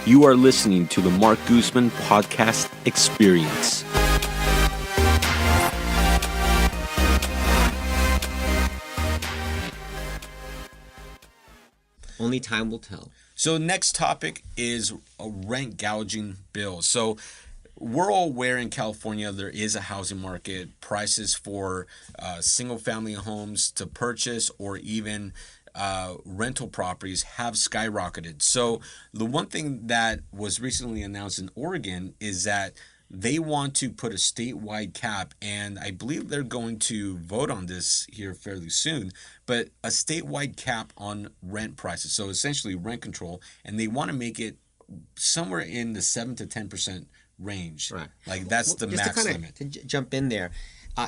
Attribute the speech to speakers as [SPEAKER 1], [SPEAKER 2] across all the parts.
[SPEAKER 1] You are listening to the Marc Guzman podcast experience.
[SPEAKER 2] Only time will tell.
[SPEAKER 3] So next topic is a rent gouging bill. So we're all aware in California there is a housing market. Prices for single family homes to purchase or even rental properties have skyrocketed. So the one thing that was recently announced in Oregon is that they want to put a statewide cap, and I believe they're going to vote on this here fairly soon, but a statewide cap on rent prices. So essentially rent control, and they want to make it somewhere in the 7 to 10% range.
[SPEAKER 2] Right.
[SPEAKER 3] Like that's the
[SPEAKER 2] just
[SPEAKER 3] max
[SPEAKER 2] to
[SPEAKER 3] limit.
[SPEAKER 2] To jump in there,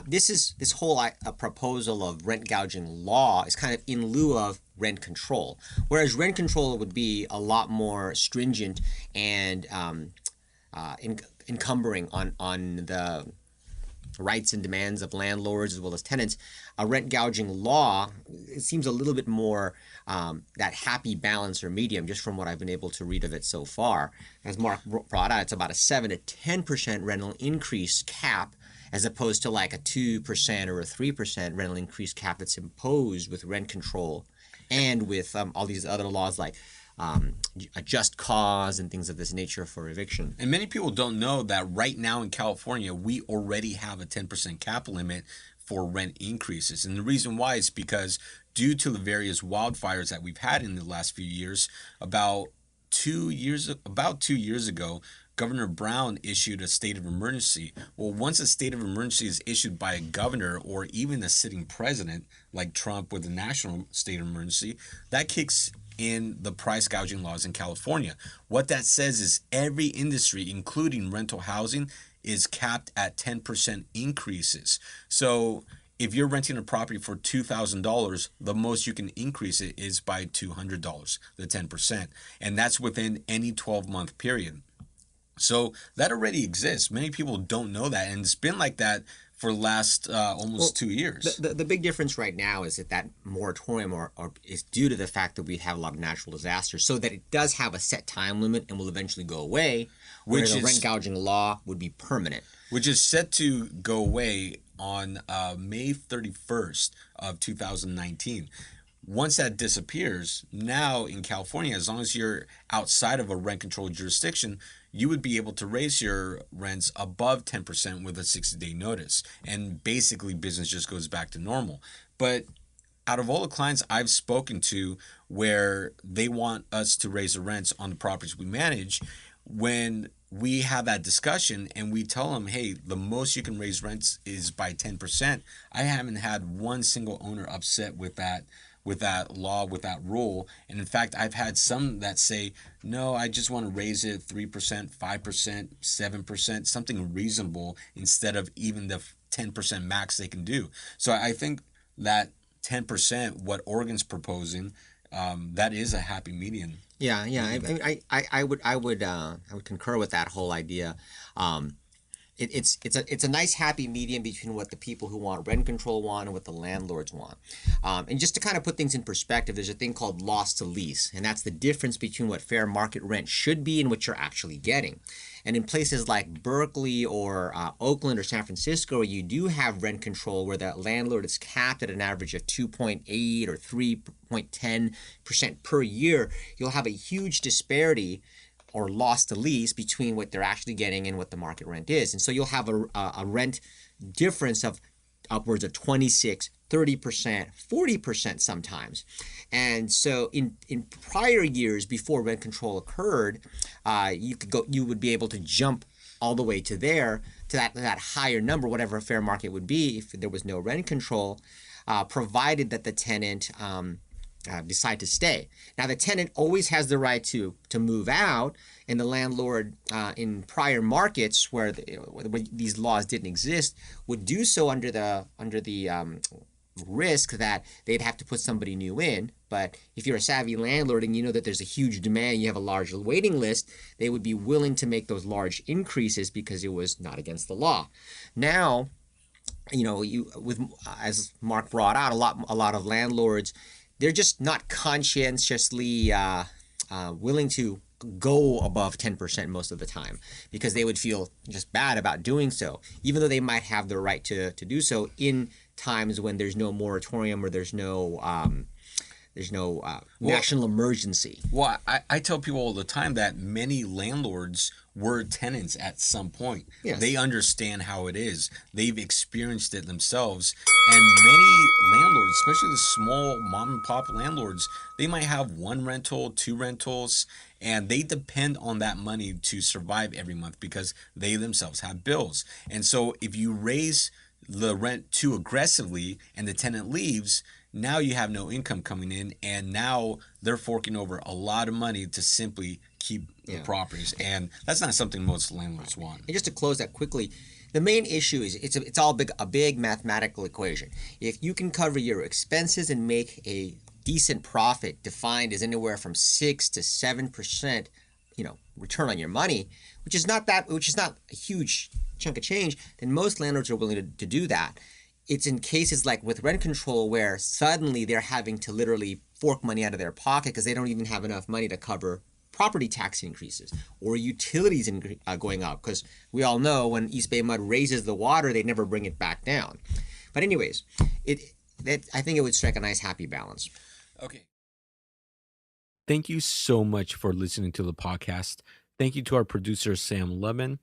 [SPEAKER 2] this whole proposal of rent gouging law is kind of in lieu of rent control, whereas rent control would be a lot more stringent and encumbering on the rights and demands of landlords as well as tenants. A rent gouging law, it seems a little bit more that happy balance or medium, just from what I've been able to read of it so far. As Marc brought out, it's about a 7 to 10% rental increase cap, as opposed to like a 2% or a 3% rental increase cap that's imposed with rent control and with all these other laws like a just cause and things of this nature for eviction.
[SPEAKER 3] And many people don't know that right now in California, we already have a 10% cap limit for rent increases. And the reason why is because due to the various wildfires that we've had in the last few years, about 2 years ago, Governor Brown issued a state of emergency. Well, once a state of emergency is issued by a governor or even a sitting president like Trump with a national state of emergency, that kicks in the price gouging laws in California. What that says is every industry, including rental housing, is capped at 10% increases. So if you're renting a property for $2,000, the most you can increase it is by $200, the 10%. And that's within any 12-month period. So that already exists. Many people don't know that. And it's been like that for the last almost 2 years.
[SPEAKER 2] The big difference right now is that moratorium or is due to the fact that we have a lot of natural disasters, so that it does have a set time limit and will eventually go away, whereas the rent gouging law would be permanent.
[SPEAKER 3] Which is set to go away on May 31st of 2019. Once that disappears, now in California, as long as you're outside of a rent control jurisdiction, you would be able to raise your rents above 10% with a 60-day notice. And basically business just goes back to normal. But out of all the clients I've spoken to where they want us to raise the rents on the properties we manage, when we have that discussion and we tell them, hey, the most you can raise rents is by 10%, I haven't had one single owner upset with that law, with that rule. And in fact, I've had some that say, no, I just want to raise it 3%, 5%, 7%, something reasonable instead of even the 10% max they can do. So I think that 10%, what Oregon's proposing, that is a happy median.
[SPEAKER 2] Yeah. I would concur with that whole idea. It's a nice happy medium between what the people who want rent control want and what the landlords want. And just to kind of put things in perspective, there's a thing called loss to lease, and that's the difference between what fair market rent should be and what you're actually getting. And in places like Berkeley or Oakland or San Francisco, you do have rent control where the landlord is capped at an average of 2.8 or 3.10% per year. You'll have a huge disparity or loss to lease between what they're actually getting and what the market rent is. And so you'll have a rent difference of upwards of 26, 30%, 40% sometimes. And so in prior years before rent control occurred, you would be able to jump all the way to that higher number, whatever a fair market would be if there was no rent control, provided that the tenant decide to stay. Now, the tenant always has the right to move out, and the landlord in prior markets where these laws didn't exist would do so under the risk that they'd have to put somebody new in. But if you're a savvy landlord and you know that there's a huge demand, you have a large waiting list, they would be willing to make those large increases because it was not against the law. Now, as Marc brought out, a lot of landlords, they're just not conscientiously willing to go above 10% most of the time, because they would feel just bad about doing so, even though they might have the right to do so in times when there's no moratorium or there's no national emergency.
[SPEAKER 3] Well, I tell people all the time that many landlords were tenants at some point.
[SPEAKER 2] Yes.
[SPEAKER 3] They understand how it is. They've experienced it themselves. And many landlords, especially the small mom and pop landlords, they might have one rental, two rentals, and they depend on that money to survive every month because they themselves have bills. And so if you raise the rent too aggressively and the tenant leaves, now you have no income coming in, and now they're forking over a lot of money to simply keep the properties, and that's not something most landlords want.
[SPEAKER 2] And just to close that quickly, the main issue is it's all a big mathematical equation. If you can cover your expenses and make a decent profit, defined as anywhere from 6 to 7%, return on your money, which is not a huge chunk of change, then most landlords are willing to do that. It's in cases like with rent control where suddenly they're having to literally fork money out of their pocket because they don't even have enough money to cover property tax increases or utilities going up, because we all know when East Bay Mud raises the water, they never bring it back down. But anyways, I think it would strike a nice happy balance.
[SPEAKER 3] Okay.
[SPEAKER 1] Thank you so much for listening to the podcast. Thank you to our producer, Sam Lubman.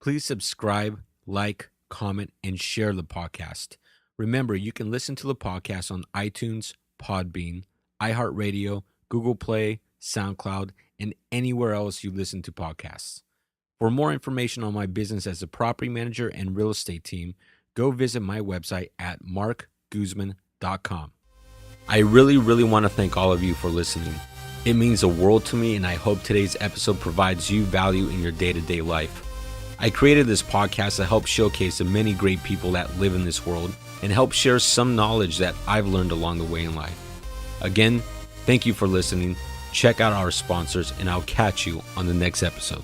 [SPEAKER 1] Please subscribe, like, comment, and share the podcast. Remember, you can listen to the podcast on iTunes, Podbean, iHeartRadio, Google Play, SoundCloud, and anywhere else you listen to podcasts. For more information on my business as a property manager and real estate team, go visit my website at marcguzman.com. I really want to thank all of you for listening. It means the world to me, and I hope today's episode provides you value in your day-to-day life. I created this podcast to help showcase the many great people that live in this world and help share some knowledge that I've learned along the way in life. Again, thank you for listening. Check out our sponsors, and I'll catch you on the next episode.